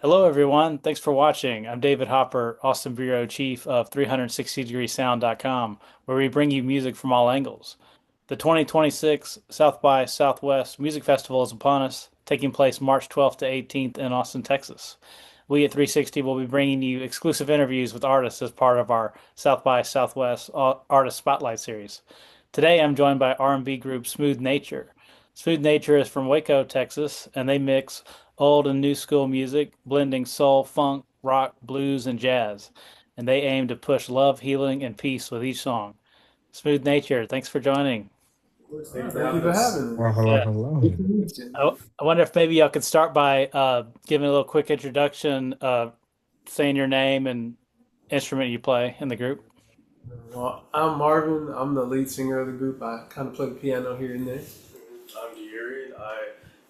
Hello, everyone. Thanks for watching. I'm David Hopper, Austin Bureau Chief of 360degreesound.com, where we bring you music from all angles. The 2026 South by Southwest Music Festival is upon us, taking place March 12th to 18th in Austin, Texas. We at 360 will be bringing you exclusive interviews with artists as part of our South by Southwest Artist Spotlight series. Today, I'm joined by R&B group Smooth Nature. Smooth Nature is from Waco, Texas, and they mix old and new school music, blending soul, funk, rock, blues, and jazz. And they aim to push love, healing, and peace with each song. Smooth Nature, thanks for joining. Thank you for having me. Well, hello, Yeah. hello. Good to meet you. I wonder if maybe y'all could start by giving a little quick introduction, saying your name and instrument you play in the group. Well, I'm Marvin. I'm the lead singer of the group. I kind of play the piano here and there. I'm Gary. I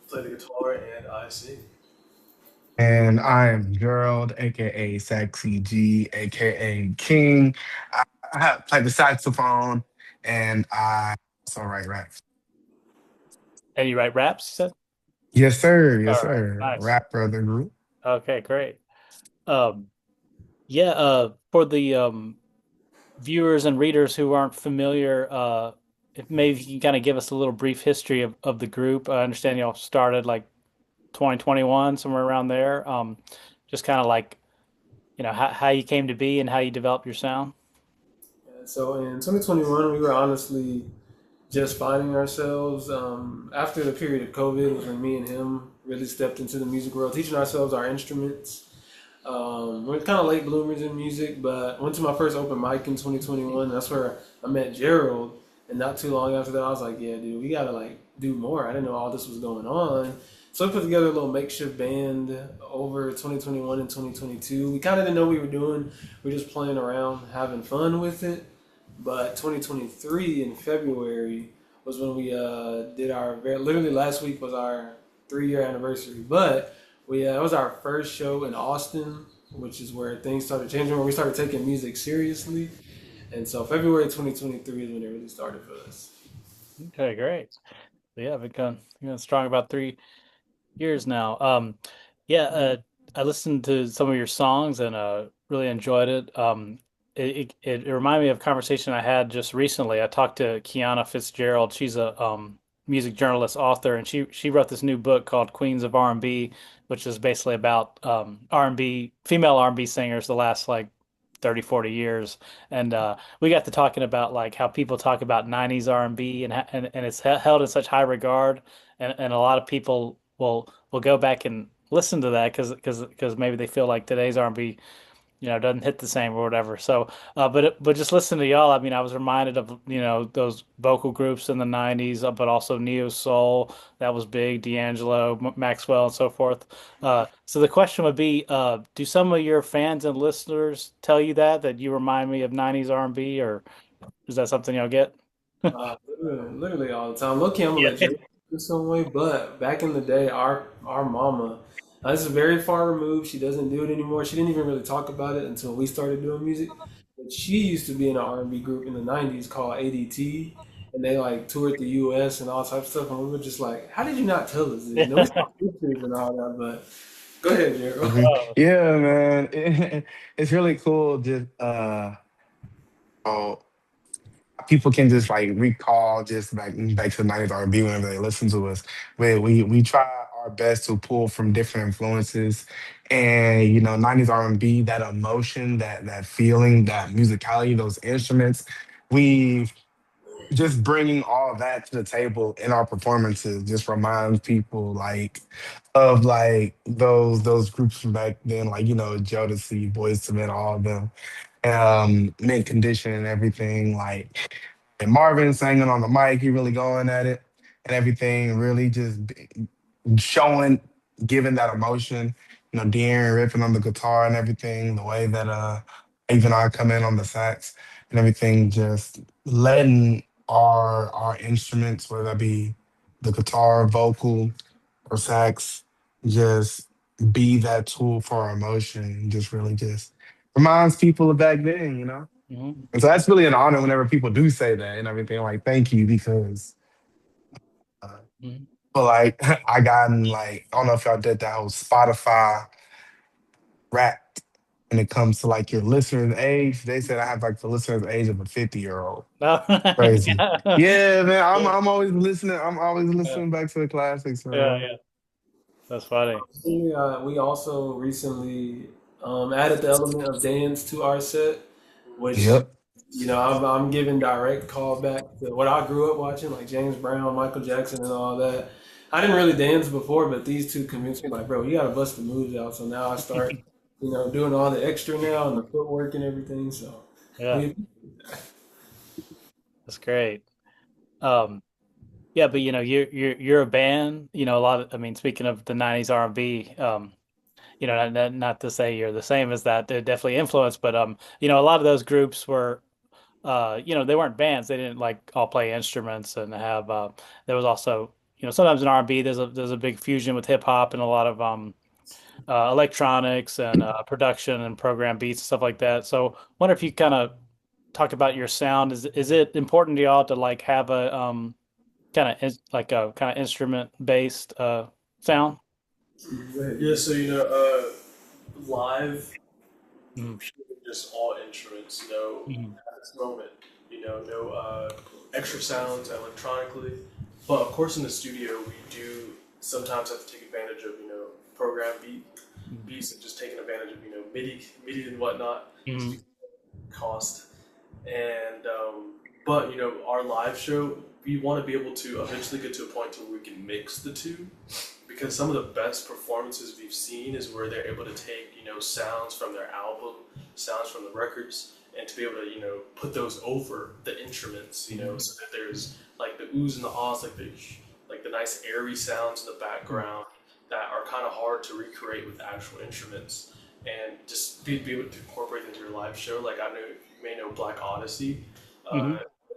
play the guitar and I sing. And I am Gerald, aka Sexy G, aka King. I, I play the saxophone, and I also write raps. And you write raps, you said? Yes, sir. Yes, All right, sir. nice. Rap brother group. Okay, great. Um, yeah, for the viewers and readers who aren't familiar, if maybe you can kind of give us a little brief history of the group. I understand y'all started like 2021, somewhere around there. Just kind of like, how you came to be and how you developed your sound. So in 2021, we were honestly just finding ourselves. After the period of COVID was when me and him really stepped into the music world, teaching ourselves our instruments. We're kind of late bloomers in music, but I went to my first open mic in 2021. That's where I met Gerald. And not too long after that, I was like, yeah, dude, we gotta like do more. I didn't know all this was going on. So I put together a little makeshift band over 2021 and 2022. We kind of didn't know what we were doing. We were just playing around, having fun with it. But 2023 in February was when we did our literally last week was our 3 year anniversary. But we it was our first show in Austin, which is where things started changing, where we started taking music seriously. And so February 2023 is when it really started for us. Okay, great. So yeah, I've been going strong about 3 years now. Yeah, I listened to some of your songs and really enjoyed it. It reminded me of a conversation I had just recently. I talked to Kiana Fitzgerald. She's a music journalist, author, and she wrote this new book called Queens of R&B, which is basically about R&B, female R&B singers the last like 30, 40 years. And we got to talking about like how people talk about 90s R&B and it's held in such high regard and a lot of people will go back and listen to that because maybe they feel like today's R&B doesn't hit the same or whatever. So but just listening to y'all, I mean, I was reminded of those vocal groups in the 90s, but also neo soul that was big, D'Angelo, Maxwell, and so forth. So the question would be, do some of your fans and listeners tell you that you remind me of 90s R&B, or is that something y'all get? Literally all the time. Look, I'm gonna Yeah. let you in some way, but back in the day, our mama, this is very far removed. She doesn't do it anymore. She didn't even really talk about it until we started doing music. But she used to be in an R&B group in the '90s called ADT, and they like toured the U.S. and all types of stuff. And we were just like, "How did you not tell us this?" You know, we saw pictures and all that, but go ahead, Gerald. Oh, Yeah, man. It's really cool. Just oh, people can just like recall just like back to the 90s R&B whenever they listen to us. We try our best to pull from different influences, and 90s R&B, that emotion, that feeling, that musicality, those instruments. We just bringing all that to the table in our performances just reminds people like of like those groups from back then, like Jodeci, Boys to Men, all of them, Mint Condition and everything. Like, and Marvin singing on the mic, he really going at it and everything, really just showing, giving that emotion. De'Aaron ripping on the guitar and everything, the way that even I come in on the sax and everything, just letting our instruments, whether that be the guitar, vocal, or sax, just be that tool for our emotion. Just really just reminds people of back then. mhm. And so that's really an honor whenever people do say that and everything. Like, thank you, because uh, Mhm. but like I gotten like, I don't know if y'all did that whole Spotify. wrapped when it comes to like your listener's age. They said I have like the listener's age of a 50-year-old. Oh, Crazy. yeah. Yeah, man. I'm Yeah, I'm always listening. I'm always yeah, listening back to the classics, yeah, man. yeah. That's funny. We also recently added the element of dance to our set, which Yep. I'm giving direct callback to what I grew up watching, like James Brown, Michael Jackson, and all that. I didn't really dance before, but these two convinced me, like, bro, you got to bust the moves out. So now I start, doing all the extra now and the footwork and everything. So Yeah, we that's great. Um, yeah, but you're a band. A lot of. I mean, speaking of the '90s R&B, not to say you're the same as that. They're definitely influenced, but a lot of those groups were, they weren't bands. They didn't like all play instruments and have. There was also, sometimes in R&B there's a big fusion with hip hop and a lot of electronics and production and program beats and stuff like that. So, wonder if you kind of talk about your sound. Is it important to y'all to like have a kind of like a kind of instrument based sound? Yeah, so live, Mm-hmm. just all instruments. Mm-hmm. At this moment, no extra sounds electronically. But of course, in the studio, we do sometimes have to take advantage of program beats and just taking advantage of MIDI and whatnot Mm-hmm. to cost. And but our live show, we want to be able to eventually get to a point where we can mix the two, because some of the best performances we've seen is where they're able to take sounds from their album, sounds from the records, and to be able to put those over the instruments, so that there's like the oohs and the ahs, like the nice airy sounds in the background that are kind of hard to recreate with actual instruments, and just be able to incorporate into your live show. Like, I know you may know Black Odyssey. Mm-hmm.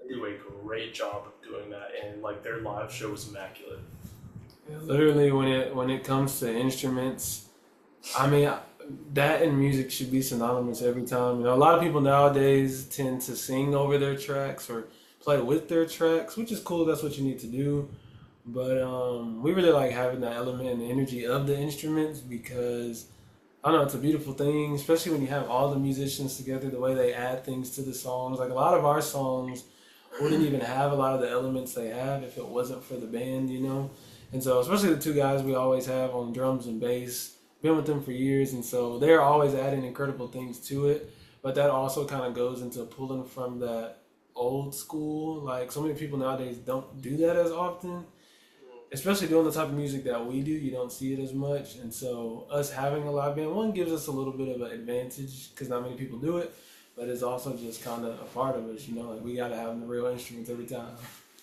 They do a great job of doing that, and like their live show was immaculate. literally when it comes to instruments, I mean, that and music should be synonymous every time. A lot of people nowadays tend to sing over their tracks or play with their tracks, which is cool. That's what you need to do. But we really like having that element and the energy of the instruments because I don't know, it's a beautiful thing, especially when you have all the musicians together, the way they add things to the songs. Like a lot of our songs wouldn't even have a lot of the elements they have if it wasn't for the band. And so, especially the two guys we always have on drums and bass, been with them for years, and so they're always adding incredible things to it. But that also kind of goes into pulling from that old school. Like so many people nowadays don't do that as often, especially doing the type of music that we do. You don't see it as much, and so us having a live band one gives us a little bit of an advantage because not many people do it, but it's also just kind of a part of us. Like we got to have the real instruments every time.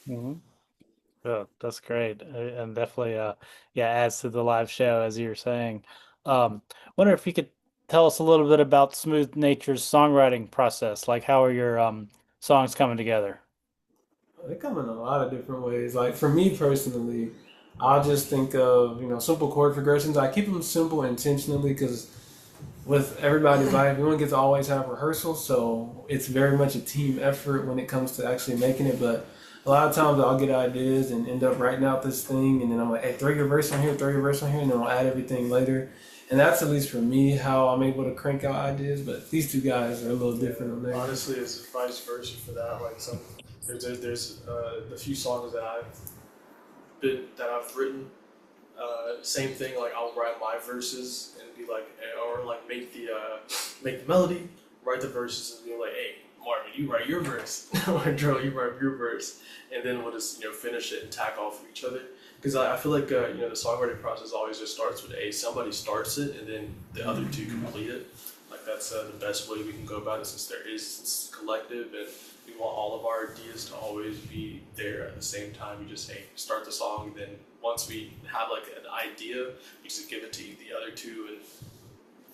Mm-hmm. Yeah, that's great, and definitely, yeah, adds to the live show as you were saying. Wonder if you could tell us a little bit about Smooth Nature's songwriting process. Like, how are your songs coming together? They come in a lot of different ways. Like for me personally, I'll just think of simple chord progressions. I keep them simple intentionally because with everybody's life, everyone gets to always have rehearsals, so it's very much a team effort when it comes to actually making it. But a lot of times I'll get ideas and end up writing out this thing, and then I'm like, hey, throw your verse on here, throw your verse on here, and then I'll add everything later. And that's at least for me how I'm able to crank out ideas. But these two guys are a little different on there. Honestly, it's vice versa for that. Like there's the few songs that I've written. Same thing. Like I'll write my verses and be like, or like make the melody, write the verses, and be like, hey, Marvin, you write your verse, or Joe, you write your verse, and then we'll just finish it and tack off of each other. Because I feel like the songwriting process always just starts with somebody starts it and then the other two complete it. Like that's the best way we can go about it, since it's collective and we want all of our ideas to always be there at the same time. You just start the song, then once we have like an idea, we just give it to the other two and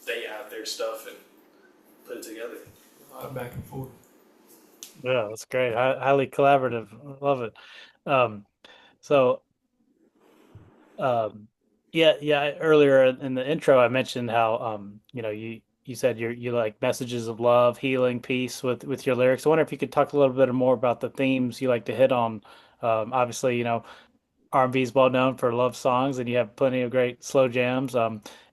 they add their stuff and put it together. A lot of back and forth. Yeah, that's great. Highly collaborative. Love it. Um, so Um, yeah, yeah. Earlier in the intro, I mentioned how you said you like messages of love, healing, peace with your lyrics. I wonder if you could talk a little bit more about the themes you like to hit on. Obviously, R&B is well known for love songs, and you have plenty of great slow jams.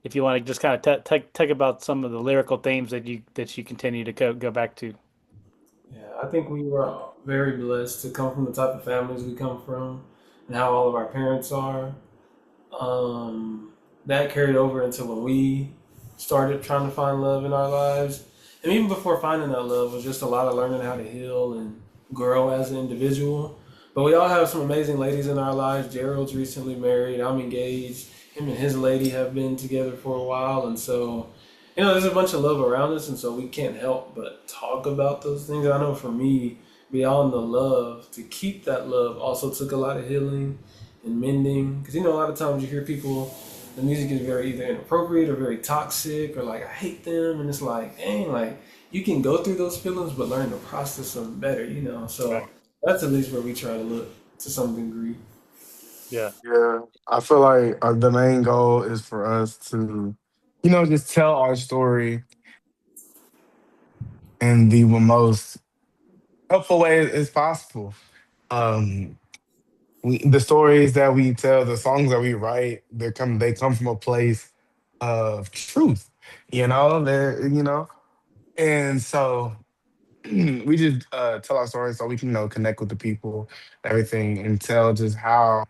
If you want to just kind of talk about some of the lyrical themes that you continue to go back to. Yeah, I think we were very blessed to come from the type of families we come from and how all of our parents are. Um, that carried over into when we started trying to find love in our lives. And even before finding that love was just a lot of learning how to heal and grow as an individual. But we all have some amazing ladies in our lives. Gerald's recently married. I'm engaged. Him and his lady have been together for a while. And so, there's a bunch of love around us. And so we can't help but talk about those things. I know for me, beyond the love, to keep that love also took a lot of healing and mending. Because a lot of times you hear people, the music is very either inappropriate or very toxic or like I hate them, and it's like, dang, like you can go through those feelings, but learn to process them better. So Right. that's at least where we try to look to some degree. Yeah. Yeah, I feel like the main goal is for us to, just tell our story in the most helpful way as possible. Um, the stories that we tell, the songs that we write, they come from a place of truth. And so we just tell our stories so we can connect with the people, everything, and tell just how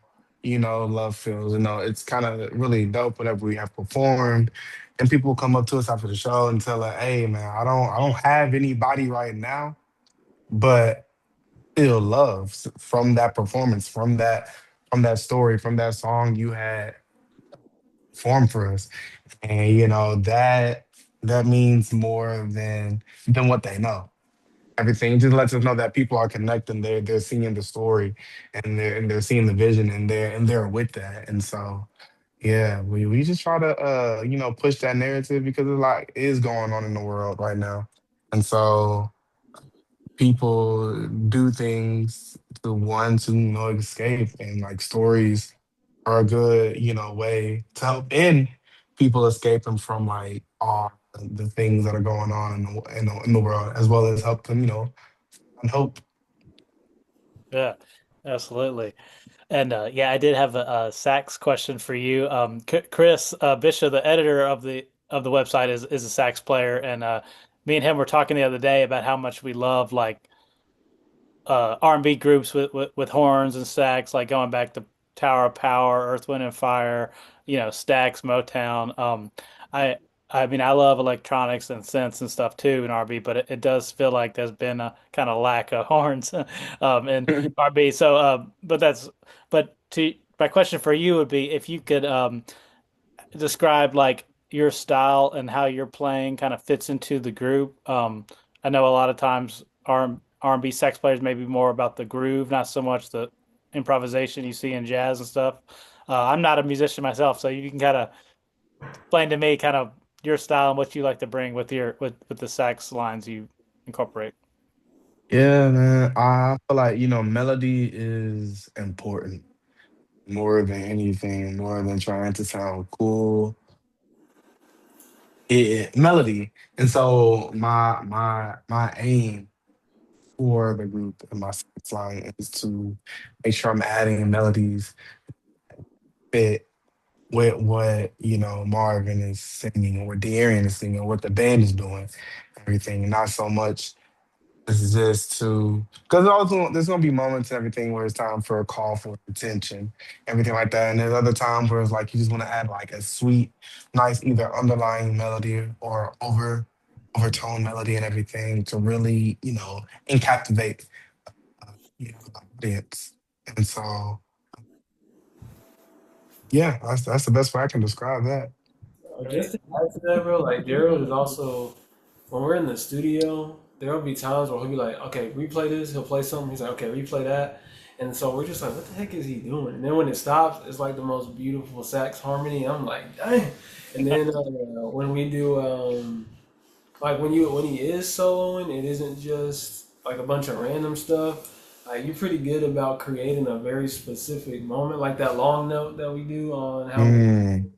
love feels. It's kind of really dope whenever we have performed, and people come up to us after the show and tell us, "Hey, man, I don't have anybody right now, but feel love from that performance, from that story, from that song you had performed for us." And that means more than what they know. Everything just lets us know that people are connecting. They're seeing the story, and they're seeing the vision, and they're with that. And so, yeah, we just try to push that narrative because a lot is going on in the world right now, and so people do things to want to escape, and like stories are a good way to help in people escaping from like all the things that are going on in the world, as well as help them and hope. Yeah. Absolutely. And yeah, I did have a sax question for you. Chris Bishop, the editor of the website, is a sax player, and me and him were talking the other day about how much we love like R&B groups with horns and sax, like going back to Tower of Power, Earth, Wind and Fire, Stax, Motown. I I mean I love electronics and synths and stuff too in R&B, but it does feel like there's been a kind of lack of horns in R&B. So, but to my question for you would be if you could describe like your style and how your playing kind of fits into the group. I know a lot of times R&B sax players may be more about the groove, not so much the improvisation you see in jazz and stuff. I'm not a musician myself, so you can kind of explain to me kind of your style and what you like to bring with your with the sax lines you incorporate. Yeah, man. I feel like, melody is important more than anything, more than trying to sound cool. Melody. And so my aim for the group and my sex line is to make sure I'm adding melodies fit with what, Marvin is singing, or what De'Arian is singing, what the band is doing, everything. Not so much. It's just to because also there's gonna be moments and everything where it's time for a call for attention, everything like that. And there's other times where it's like you just want to add like a sweet, nice either underlying melody or overtone melody and everything to really, and captivate the audience. And so yeah, that's the best way I can describe that. Just Great. to add to that, bro, like Gerald is also when we're in the studio, there'll be times where he'll be like, "Okay, replay this." He'll play something. He's like, "Okay, replay that," and so we're just like, "What the heck is he doing?" And then when it stops, it's like the most beautiful sax harmony. I'm like, "Dang!" And then when we do, like when he is soloing, it isn't just like a bunch of random stuff. Like you're pretty good about creating a very specific moment, like that long note that we do on how we Mm.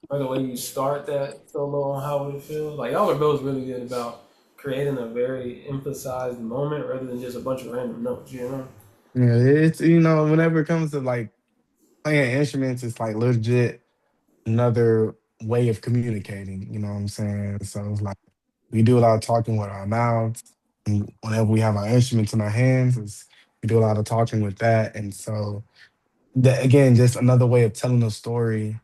or the way you start that solo on how it feels. Like y'all are both really good about creating a very emphasized moment rather than just a bunch of random notes. Yeah, it's whenever it comes to like playing instruments is like legit another way of communicating. You know what I'm saying? So it's like we do a lot of talking with our mouths. And whenever we have our instruments in our hands, we do a lot of talking with that. And so that again, just another way of telling a story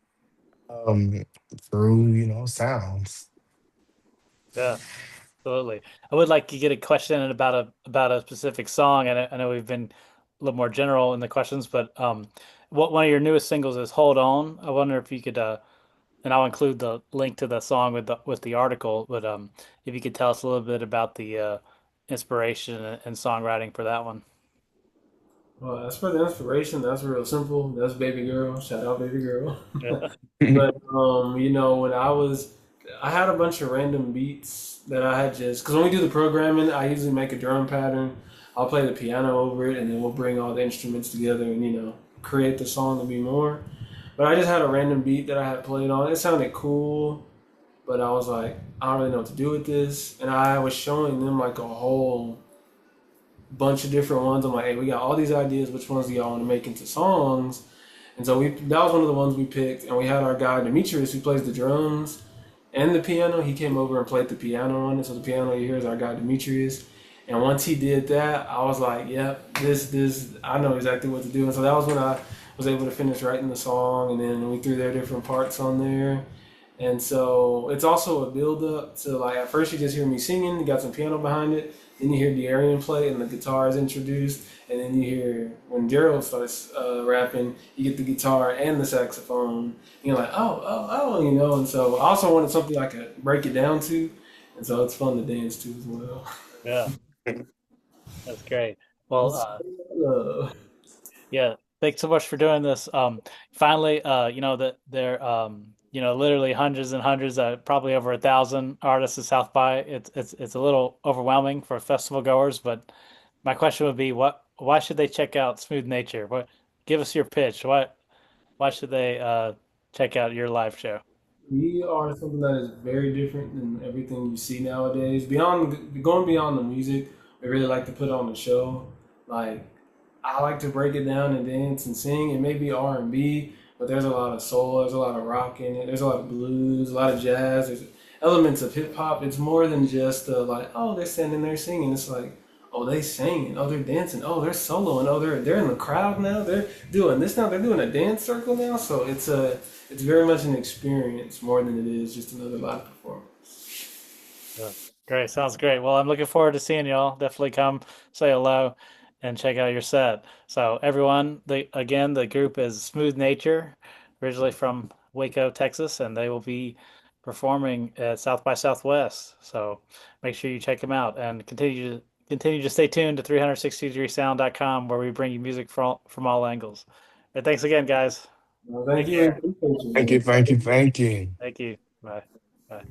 um, through sounds. Yeah, absolutely. I would like to get a question about a specific song, and I know we've been a little more general in the questions, but what one of your newest singles is "Hold On." I wonder if you could, and I'll include the link to the song with the article, but if you could tell us a little bit about the inspiration and songwriting for that one. Well, as for the inspiration, that's real simple. That's Baby Girl. Shout out Baby Girl. Yeah. But when I had a bunch of random beats that I had just because when we do the programming, I usually make a drum pattern. I'll play the piano over it, and then we'll bring all the instruments together and create the song to be more. But I just had a random beat that I had played on. It sounded cool, but I was like, I don't really know what to do with this, and I was showing them like a whole bunch of different ones. I'm like, hey, we got all these ideas. Which ones do y'all want to make into songs? And so that was one of the ones we picked, and we had our guy Demetrius who plays the drums and the piano. He came over and played the piano on it. So the piano you hear is our guy Demetrius. And once he did that, I was like, yep, this I know exactly what to do. And so that was when I was able to finish writing the song, and then we threw their different parts on there. And so it's also a build up to like at first you just hear me singing, you got some piano behind it, then you hear De'Arian play and the guitar is introduced, and then you hear when Gerald starts rapping, you get the guitar and the saxophone. And you're like, oh, and so I also wanted something I could break it down to, and so it's fun to dance to as well. Yeah, that's great. Well, Uh, yeah, thanks so much for doing this. Finally, that there, literally hundreds and hundreds, probably over 1,000 artists at South by. It's a little overwhelming for festival goers, but my question would be, why should they check out Smooth Nature? Give us your pitch. Why should they check out your live show? We are something that is very different than everything you see nowadays. Beyond going beyond the music, we really like to put on the show. Like I like to break it down and dance and sing. It may be R&B, but there's a lot of soul, there's a lot of rock in it, there's a lot of blues, a lot of jazz, there's elements of hip hop. It's more than just like, oh, they're standing there singing. It's like, oh, they singing, oh, they're dancing, oh, they're soloing, oh, they're in the crowd now, they're doing this now, they're doing a dance circle now. So it's very much an experience more than it is just another live performance. Yeah. Great. Sounds great. Well, I'm looking forward to seeing y'all. Definitely come say hello and check out your set. So everyone, the group is Smooth Nature, originally from Waco, Texas, and they will be performing at South by Southwest. So make sure you check them out and continue to stay tuned to 360degreesound.com where we bring you music from all angles. And thanks again, guys. Well, thank Take you. care. Appreciate you, Thank you, man. thank you, thank you. Thank you. Bye. Bye.